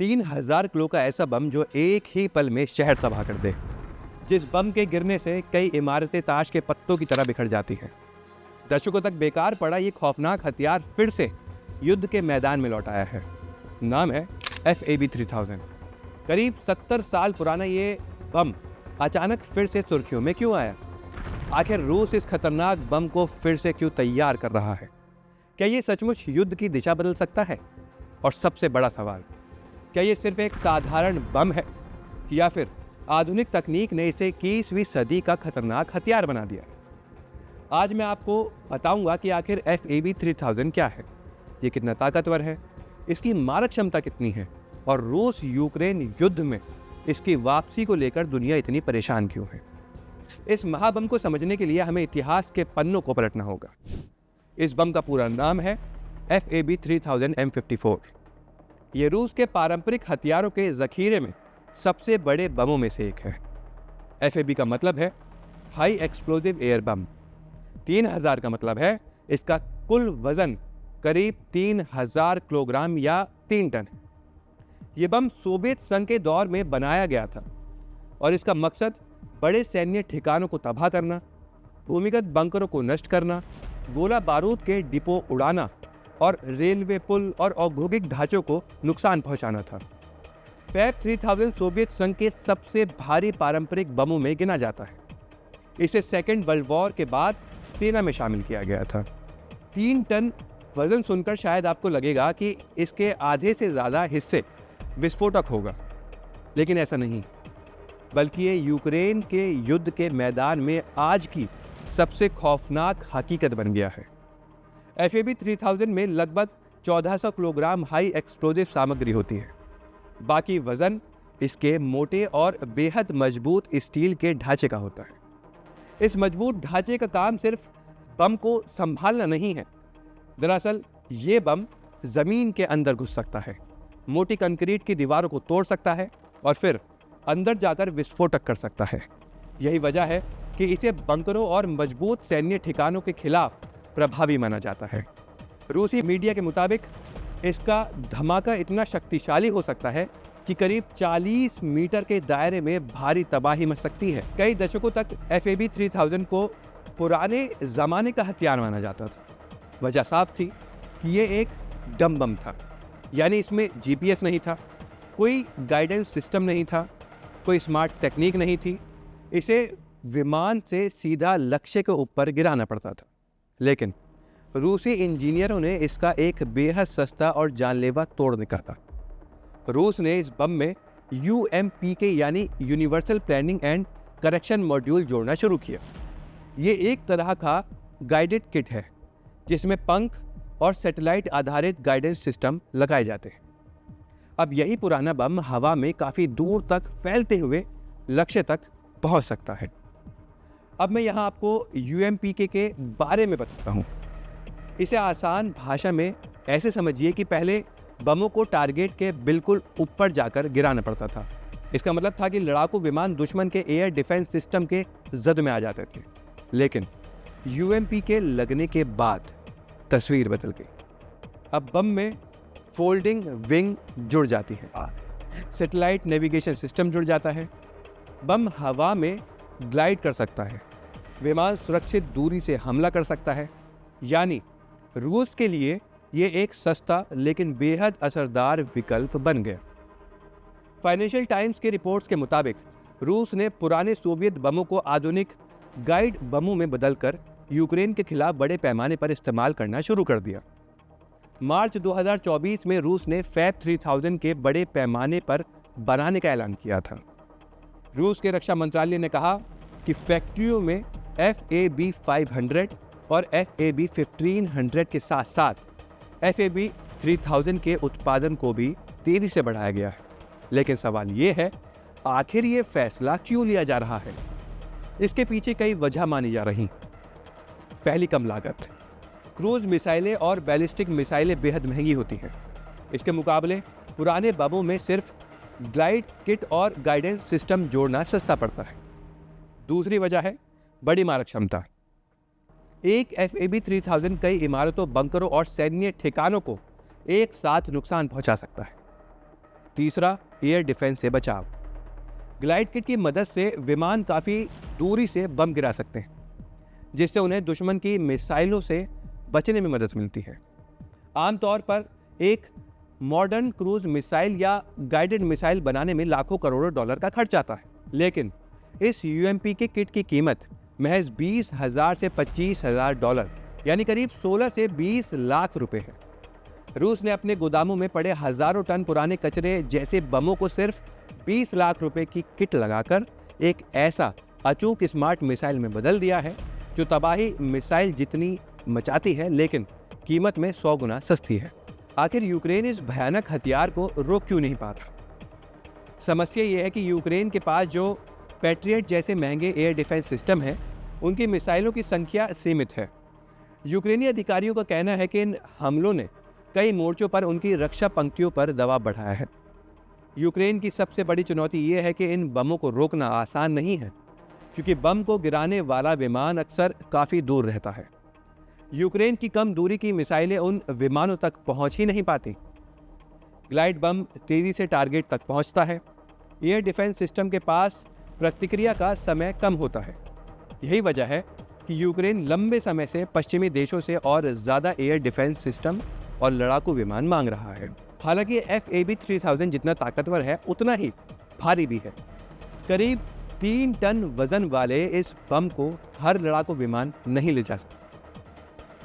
3000 kilo का ऐसा बम जो एक ही पल में शहर तबाह कर दे, जिस बम के गिरने से कई इमारतें ताश के पत्तों की तरह बिखर जाती हैं। दशकों तक बेकार पड़ा ये खौफनाक हथियार फिर से युद्ध के मैदान में लौट आया है। नाम है FAB-3000। करीब 70 साल पुराना ये बम अचानक फिर से सुर्खियों में क्यों आया? आखिर रूस इस खतरनाक बम को फिर से क्यों तैयार कर रहा है? क्या ये सचमुच युद्ध की दिशा बदल सकता है? और सबसे बड़ा सवाल, क्या ये सिर्फ एक साधारण बम है या फिर आधुनिक तकनीक ने इसे 21वीं सदी का खतरनाक हथियार बना दिया? आज मैं आपको बताऊंगा कि आखिर FAB-3000 क्या है, ये कितना ताकतवर है, इसकी मारक क्षमता कितनी है और रूस यूक्रेन युद्ध में इसकी वापसी को लेकर दुनिया इतनी परेशान क्यों है। इस महाबम को समझने के लिए हमें इतिहास के पन्नों को पलटना होगा। इस बम का पूरा नाम है FAB-3000 M54। ये रूस के पारंपरिक हथियारों के जखीरे में सबसे बड़े बमों में से एक है। FAB का मतलब है हाई एक्सप्लोजिव एयर बम। 3000 का मतलब है इसका कुल वजन करीब 3000 किलोग्राम या 3 टन है। ये बम सोवियत संघ के दौर में बनाया गया था और इसका मकसद बड़े सैन्य ठिकानों को तबाह करना, भूमिगत बंकरों को नष्ट करना, गोला बारूद के डिपो उड़ाना और रेलवे पुल और औद्योगिक ढांचों को नुकसान पहुंचाना था। FAB-3000 सोवियत संघ के सबसे भारी पारंपरिक बमों में गिना जाता है। इसे सेकेंड वर्ल्ड वॉर के बाद सेना में शामिल किया गया था। 3 टन वजन सुनकर शायद आपको लगेगा कि इसके आधे से ज़्यादा हिस्से विस्फोटक होगा, लेकिन ऐसा नहीं, बल्कि ये यूक्रेन के युद्ध के मैदान में आज की सबसे खौफनाक हकीकत बन गया है। FAB-3000 में लगभग 1400 किलोग्राम हाई एक्सप्लोजिव सामग्री होती है। बाकी वजन इसके मोटे और बेहद मजबूत स्टील के ढांचे का होता है। इस मजबूत ढांचे का काम सिर्फ बम को संभालना नहीं है। दरअसल ये बम जमीन के अंदर घुस सकता है, मोटी कंक्रीट की दीवारों को तोड़ सकता है और फिर अंदर जाकर विस्फोटक कर सकता है। यही वजह है कि इसे बंकरों और मजबूत सैन्य ठिकानों के खिलाफ प्रभावी माना जाता है। रूसी मीडिया के मुताबिक इसका धमाका इतना शक्तिशाली हो सकता है कि करीब 40 मीटर के दायरे में भारी तबाही मच सकती है। कई दशकों तक FAB-3000 को पुराने जमाने का हथियार माना जाता था। वजह साफ थी कि ये एक डम बम था, यानी इसमें GPS नहीं था, कोई गाइडेंस सिस्टम नहीं था, कोई स्मार्ट टेक्निक नहीं थी। इसे विमान से सीधा लक्ष्य के ऊपर गिराना पड़ता था। लेकिन रूसी इंजीनियरों ने इसका एक बेहद सस्ता और जानलेवा तोड़ निकाला। रूस ने इस बम में UMPK यानी universal planning and correction module जोड़ना शुरू किया। ये एक तरह का गाइडेड किट है जिसमें पंख और सैटेलाइट आधारित गाइडेंस सिस्टम लगाए जाते हैं। अब यही पुराना बम हवा में काफ़ी दूर तक फैलते हुए लक्ष्य तक पहुंच सकता है। अब मैं यहाँ आपको UMPK के बारे में बताता हूँ। इसे आसान भाषा में ऐसे समझिए कि पहले बमों को टारगेट के बिल्कुल ऊपर जाकर गिराना पड़ता था। इसका मतलब था कि लड़ाकू विमान दुश्मन के एयर डिफेंस सिस्टम के जद में आ जाते थे। लेकिन UMPK लगने के बाद तस्वीर बदल गई। अब बम में फोल्डिंग विंग जुड़ जाती है, सैटेलाइट नेविगेशन सिस्टम जुड़ जाता है, बम हवा में ग्लाइड कर सकता है, विमान सुरक्षित दूरी से हमला कर सकता है। यानी रूस के लिए ये एक सस्ता लेकिन बेहद असरदार विकल्प बन गया। फाइनेंशियल टाइम्स की रिपोर्ट्स के मुताबिक रूस ने पुराने सोवियत बमों को आधुनिक गाइड बमों में बदलकर यूक्रेन के खिलाफ बड़े पैमाने पर इस्तेमाल करना शुरू कर दिया। मार्च 2024 में रूस ने FAB-3000 के बड़े पैमाने पर बनाने का ऐलान किया था। रूस के रक्षा मंत्रालय ने कहा कि फैक्ट्रियों में FAB-500 और FAB-1500 के साथ साथ FAB-3000 के उत्पादन को भी तेजी से बढ़ाया गया है। लेकिन सवाल ये है, आखिर ये फैसला क्यों लिया जा रहा है? इसके पीछे कई वजह मानी जा रही। पहली, कम लागत। क्रूज मिसाइलें और बैलिस्टिक मिसाइलें बेहद महंगी होती हैं। इसके मुकाबले पुराने बमों में सिर्फ ग्लाइड किट और गाइडेंस सिस्टम जोड़ना सस्ता पड़ता है। दूसरी वजह है बड़ी मारक क्षमता। एक FAB-3000 कई इमारतों, बंकरों और सैन्य ठिकानों को एक साथ नुकसान पहुंचा सकता है। तीसरा, एयर डिफेंस से बचाव। ग्लाइड किट की मदद से विमान काफ़ी दूरी से बम गिरा सकते हैं, जिससे उन्हें दुश्मन की मिसाइलों से बचने में मदद मिलती है। आमतौर पर एक मॉडर्न क्रूज मिसाइल या गाइडेड मिसाइल बनाने में लाखों करोड़ों डॉलर का खर्च आता है, लेकिन इस यूएमपी के किट की कीमत महज 20,000 से 25,000 डॉलर यानी करीब 16 से 20 लाख रुपए है। रूस ने अपने गोदामों में पड़े हजारों टन पुराने कचरे जैसे बमों को सिर्फ 20 लाख रुपए की किट लगाकर एक ऐसा अचूक स्मार्ट मिसाइल में बदल दिया है जो तबाही मिसाइल जितनी मचाती है लेकिन कीमत में 100 गुना सस्ती है। आखिर यूक्रेन इस भयानक हथियार को रोक क्यों नहीं पाता? समस्या ये है कि यूक्रेन के पास जो पैट्रियट जैसे महंगे एयर डिफेंस सिस्टम हैं, उनकी मिसाइलों की संख्या सीमित है। यूक्रेनी अधिकारियों का कहना है कि इन हमलों ने कई मोर्चों पर उनकी रक्षा पंक्तियों पर दबाव बढ़ाया है। यूक्रेन की सबसे बड़ी चुनौती ये है कि इन बमों को रोकना आसान नहीं है, क्योंकि बम को गिराने वाला विमान अक्सर काफ़ी दूर रहता है। यूक्रेन की कम दूरी की मिसाइलें उन विमानों तक पहुंच ही नहीं पाती। ग्लाइड बम तेज़ी से टारगेट तक पहुंचता है। एयर डिफेंस सिस्टम के पास प्रतिक्रिया का समय कम होता है। यही वजह है कि यूक्रेन लंबे समय से पश्चिमी देशों से और ज़्यादा एयर डिफेंस सिस्टम और लड़ाकू विमान मांग रहा है। हालांकि FAB-3000 जितना ताकतवर है, उतना ही भारी भी है। करीब 3 टन वजन वाले इस बम को हर लड़ाकू विमान नहीं ले जा सकता।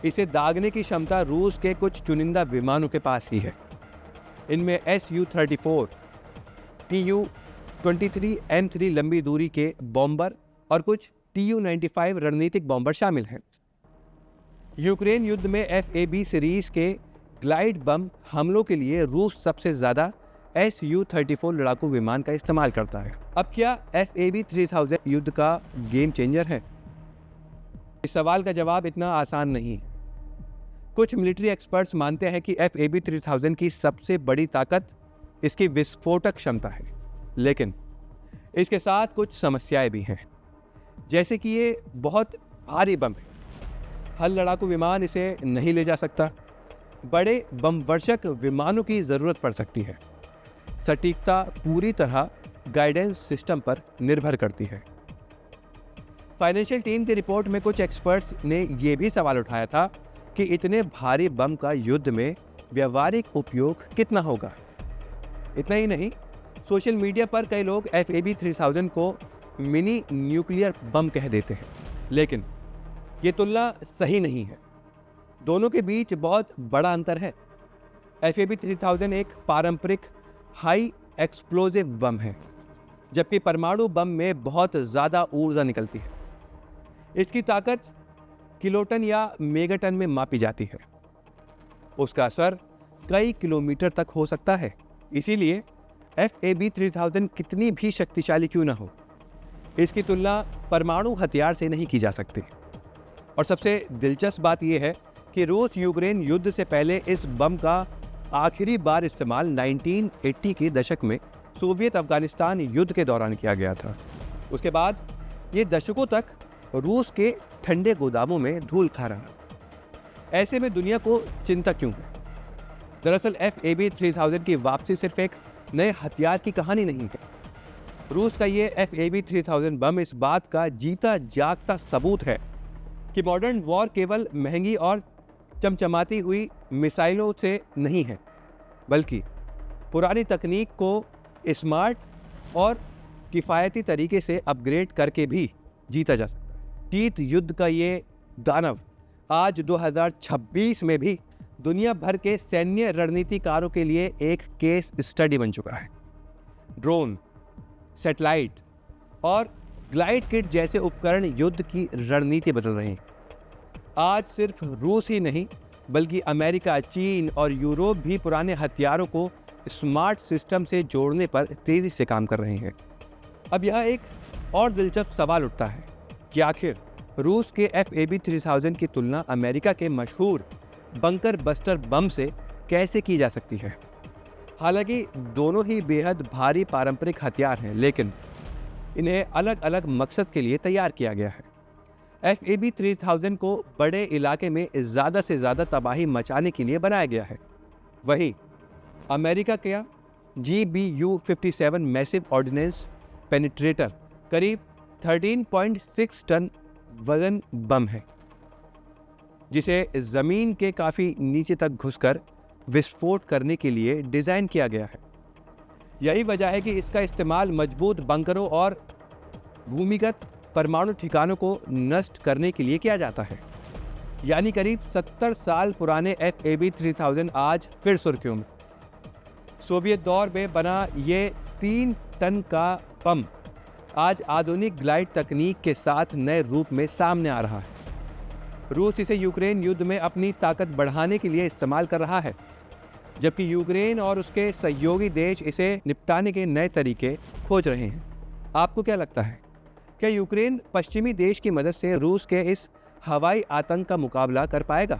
इसे दागने की क्षमता रूस के कुछ चुनिंदा विमानों के पास ही है। इनमें Su-34, Tu-23 M3 लंबी दूरी के बॉम्बर और कुछ Tu-95 रणनीतिक बॉम्बर शामिल हैं। यूक्रेन युद्ध में FAB सीरीज के ग्लाइड बम हमलों के लिए रूस सबसे ज़्यादा Su-34 लड़ाकू विमान का इस्तेमाल करता है। अब क्या FAB-3000 युद्ध का गेम चेंजर है? इस सवाल का जवाब इतना आसान नहीं है। कुछ मिलिट्री एक्सपर्ट्स मानते हैं कि FAB-3000 की सबसे बड़ी ताकत इसकी विस्फोटक क्षमता है, लेकिन इसके साथ कुछ समस्याएं भी हैं, जैसे कि ये बहुत भारी बम है। हर लड़ाकू विमान इसे नहीं ले जा सकता। बड़े बमवर्षक विमानों की ज़रूरत पड़ सकती है। सटीकता पूरी तरह गाइडेंस सिस्टम पर निर्भर करती है। फाइनेंशियल टीम की रिपोर्ट में कुछ एक्सपर्ट्स ने यह भी सवाल उठाया था कि इतने भारी बम का युद्ध में व्यावहारिक उपयोग कितना होगा। इतना ही नहीं, सोशल मीडिया पर कई लोग FAB-3000 को मिनी न्यूक्लियर बम कह देते हैं, लेकिन ये तुलना सही नहीं है। दोनों के बीच बहुत बड़ा अंतर है। FAB-3000 एक पारंपरिक हाई एक्सप्लोजिव बम है, जबकि परमाणु बम में बहुत ज़्यादा ऊर्जा निकलती है। इसकी ताकत किलोटन या मेगाटन में मापी जाती है। उसका असर कई किलोमीटर तक हो सकता है। इसीलिए FAB-3000 कितनी भी शक्तिशाली क्यों न हो, इसकी तुलना परमाणु हथियार से नहीं की जा सकती। और सबसे दिलचस्प बात यह है कि रूस यूक्रेन युद्ध से पहले इस बम का आखिरी बार इस्तेमाल 1980 के दशक में सोवियत अफगानिस्तान युद्ध के दौरान किया गया था। उसके बाद ये दशकों तक रूस के ठंडे गोदामों में धूल खा रहा। ऐसे में दुनिया को चिंता क्यों है? दरअसल FAB-3000 की वापसी सिर्फ एक नए हथियार की कहानी नहीं है। रूस का ये FAB-3000 बम इस बात का जीता जागता सबूत है कि मॉडर्न वॉर केवल महंगी और चमचमाती हुई मिसाइलों से नहीं है, बल्कि पुरानी तकनीक को स्मार्ट और किफ़ायती तरीके से अपग्रेड करके भी जीता जा सकता है। शीत युद्ध का ये दानव आज 2026 में भी दुनिया भर के सैन्य रणनीतिकारों के लिए एक केस स्टडी बन चुका है। ड्रोन, सैटेलाइट और ग्लाइड किट जैसे उपकरण युद्ध की रणनीति बदल रहे हैं। आज सिर्फ रूस ही नहीं, बल्कि अमेरिका, चीन और यूरोप भी पुराने हथियारों को स्मार्ट सिस्टम से जोड़ने पर तेज़ी से काम कर रहे हैं। अब यहाँ एक और दिलचस्प सवाल उठता है कि आखिर रूस के FAB-3000 की तुलना अमेरिका के मशहूर बंकर बस्टर बम से कैसे की जा सकती है? हालांकि दोनों ही बेहद भारी पारंपरिक हथियार हैं, लेकिन इन्हें अलग अलग मकसद के लिए तैयार किया गया है। FAB-3000 को बड़े इलाके में ज़्यादा से ज़्यादा तबाही मचाने के लिए बनाया गया है। वहीं अमेरिका का GBU-57 मैसिव ऑर्डिनेंस पेनिट्रेटर करीब 13.6 टन वजन बम है, जिसे ज़मीन के काफ़ी नीचे तक घुसकर विस्फोट करने के लिए डिज़ाइन किया गया है। यही वजह है कि इसका इस्तेमाल मजबूत बंकरों और भूमिगत परमाणु ठिकानों को नष्ट करने के लिए किया जाता है। यानी करीब 70 साल पुराने FAB-3000 आज फिर सुर्खियों में। सोवियत दौर में बना ये 3 टन का बम आज आधुनिक ग्लाइड तकनीक के साथ नए रूप में सामने आ रहा है। रूस इसे यूक्रेन युद्ध में अपनी ताकत बढ़ाने के लिए इस्तेमाल कर रहा है, जबकि यूक्रेन और उसके सहयोगी देश इसे निपटाने के नए तरीके खोज रहे हैं। आपको क्या लगता है, क्या यूक्रेन पश्चिमी देश की मदद से रूस के इस हवाई आतंक का मुकाबला कर पाएगा?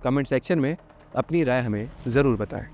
कमेंट सेक्शन में अपनी राय हमें ज़रूर बताएं।